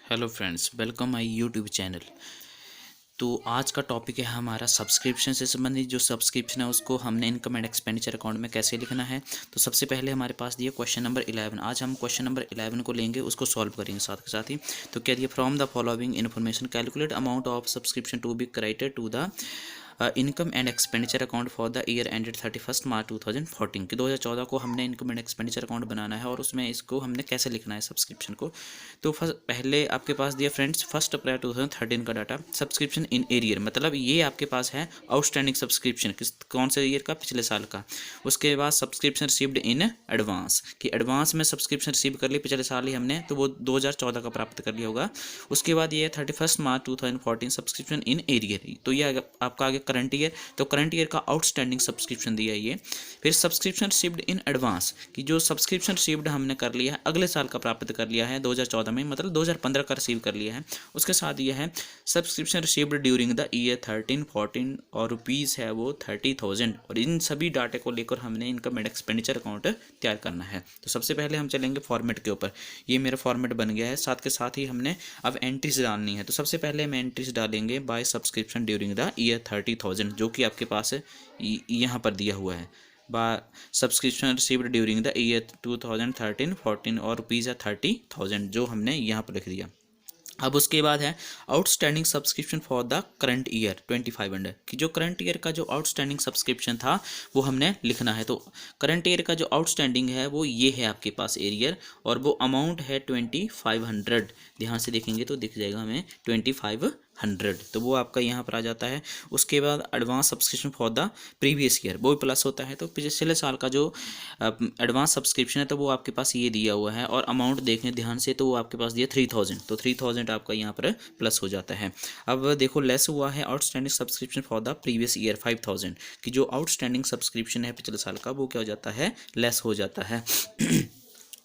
Hello friends, welcome my YouTube channel. तो आज का टॉपिक है हमारा सब्सक्रिप्शन से संबंधित। जो सब्सक्रिप्शन है उसको हमने इनकम एंड एक्सपेंडिचर अकाउंट में कैसे लिखना है। तो सबसे पहले हमारे पास दिया क्वेश्चन नंबर 11। आज हम क्वेश्चन नंबर 11 को लेंगे, उसको सॉल्व करेंगे साथ के साथ ही। तो क्या दिया, from the following information calculate amount of subscription to be credited to the income and expenditure account for the year ended 31 March 2014 कि 2014 को हमने इनकम एंड एक्सपेंडिचर अकाउंट बनाना है और उसमें इसको हमने कैसे लिखना है सब्सक्रिप्शन को। तो पहले आपके पास दिया फ्रेंड्स 1 अप्रैल 2013 का डाटा। सब्सक्रिप्शन इन एरियर मतलब ये आपके पास है आउटस्टैंडिंग सब्सक्रिप्शन, किस कौन से ईयर का, पिछले साल का। उसके बाद सब्सक्रिप्शन रिसीव्ड इन एडवांस कि एडवांस में सब्सक्रिप्शन रिसीव कर ली पिछले साल ही हमने, तो वो 2014 का प्राप्त कर लिया होगा। उसके बाद ये 31 मार्च 2014 सब्सक्रिप्शन इन एरियर, तो ये आपका आगे करंट ईयर, तो करंट ईयर का आउटस्टैंडिंग सब्सक्रिप्शन दिया है ये। फिर सब्सक्रिप्शन रिसीव्ड इन एडवांस कि जो सब्सक्रिप्शन रिसीव्ड हमने कर लिया है अगले साल का प्राप्त कर लिया है 2014 में, मतलब 2015 का रिसीव कर लिया है। उसके साथ ये है subscription received during the year 13 14 और रुपीज़ है वो 30,000। और इन सभी डाटे को लेकर हमने इनकम एंड एक्सपेंडिचर अकाउंट तैयार करना है। तो सबसे पहले हम चलेंगे फॉर्मेट के ऊपर। ये मेरा फॉर्मेट बन गया है, साथ के साथ ही हमने अब एंट्रीज डालनी है। तो सबसे पहले हम एंट्रीज डालेंगे by subscription during the year 30,000, जो कि आपके पास यहाँ पर दिया हुआ है। Subscription received during the year 2013 14 और रुपीज़ है 30,000, जो हमने यहाँ पर लिख दिया। अब उसके बाद है outstanding subscription for the current year 2500 कि जो करंट ईयर का जो आउटस्टैंडिंग सब्सक्रिप्शन था वो हमने लिखना है। तो करंट ईयर का जो आउटस्टैंडिंग है वो ये है आपके पास एरियर, और वो अमाउंट है 2500। ध्यान से देखेंगे तो दिख जाएगा हमें 2500, तो वो आपका यहाँ पर आ जाता है। उसके बाद advance subscription for the previous year, वो प्लस होता है। तो पिछले साल का जो एडवांस सब्सक्रिप्शन है तो वो आपके पास ये दिया हुआ है, और अमाउंट देखें ध्यान से तो वो आपके पास दिया 3000, तो 3000 आपका यहाँ पर प्लस हो जाता है। अब देखो लेस हुआ है outstanding subscription for the previous year 5000 कि जो आउटस्टैंडिंग सब्सक्रिप्शन है पिछले साल का वो क्या हो जाता है, लेस हो जाता है।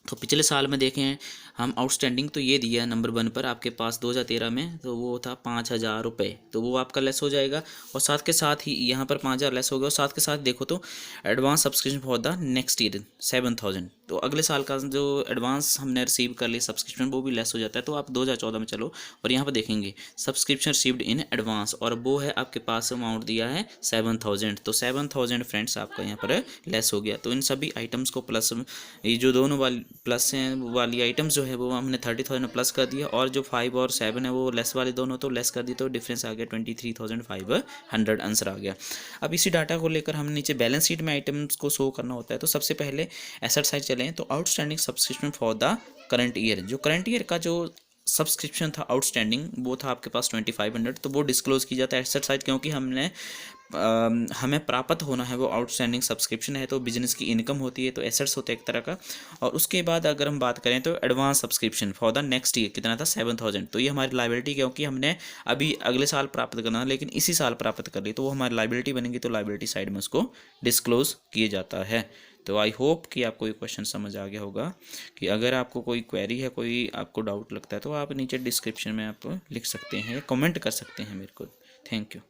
तो पिछले साल में देखें हम आउटस्टैंडिंग तो ये दिया नंबर 1 पर आपके पास 2013 में, तो वो था 5,000 रुपये, तो वो आपका लेस हो जाएगा। और साथ के साथ ही यहाँ पर 5,000 लेस हो गया। और साथ के साथ देखो तो advance subscription for the next year 7,000, तो अगले साल का जो एडवांस हमने रिसीव कर लिया सब्सक्रिप्शन वो भी लेस हो जाता है। तो आप 2014 में चलो और यहाँ पर देखेंगे सब्सक्रिप्शन रिसीव्ड इन एडवांस, और वो है आपके पास अमाउंट दिया है 7,000, तो 7,000 फ्रेंड्स आपका यहाँ पर लेस हो गया। तो इन सभी आइटम्स को प्लस, ये जो दोनों वाली प्लस हैं वाली आइटम्स जो है वो हमने 30,000 प्लस कर दिया, और जो 5 और 7 है वो लेस वाले दोनों तो लेस कर दी, तो डिफरेंस आ गया 23,500, आंसर आ गया। अब इसी डाटा को लेकर हम नीचे बैलेंस शीट में आइटम्स को शो करना होता है। तो सबसे पहले एसेट साइड चलें तो outstanding subscription for the current year, जो करंट ईयर का जो सब्सक्रिप्शन था आउटस्टैंडिंग वो था आपके पास 2500, तो वो डिस्क्लोज की जाता है एसेट साइड, क्योंकि हमें प्राप्त होना है वो आउटस्टैंडिंग सब्सक्रिप्शन है, तो बिजनेस की इनकम होती है, तो एसेट्स होता है एक तरह का। और उसके बाद अगर हम बात करें तो advance subscription for the next year कितना था 7,000, तो ये हमारी लाइबिलिटी, क्योंकि हमने अभी अगले साल प्राप्त करना लेकिन इसी साल प्राप्त कर ली, तो वो हमारी लाइबिलिटी बनेगी, तो लाइबिलिटी साइड में उसको डिस्क्लोज किया जाता है। तो आई होप कि आपको ये क्वेश्चन समझ आ गया होगा। कि अगर आपको कोई क्वेरी है, कोई आपको डाउट लगता है तो आप नीचे डिस्क्रिप्शन में आप लिख सकते हैं, कमेंट कर सकते हैं मेरे को। Thank you.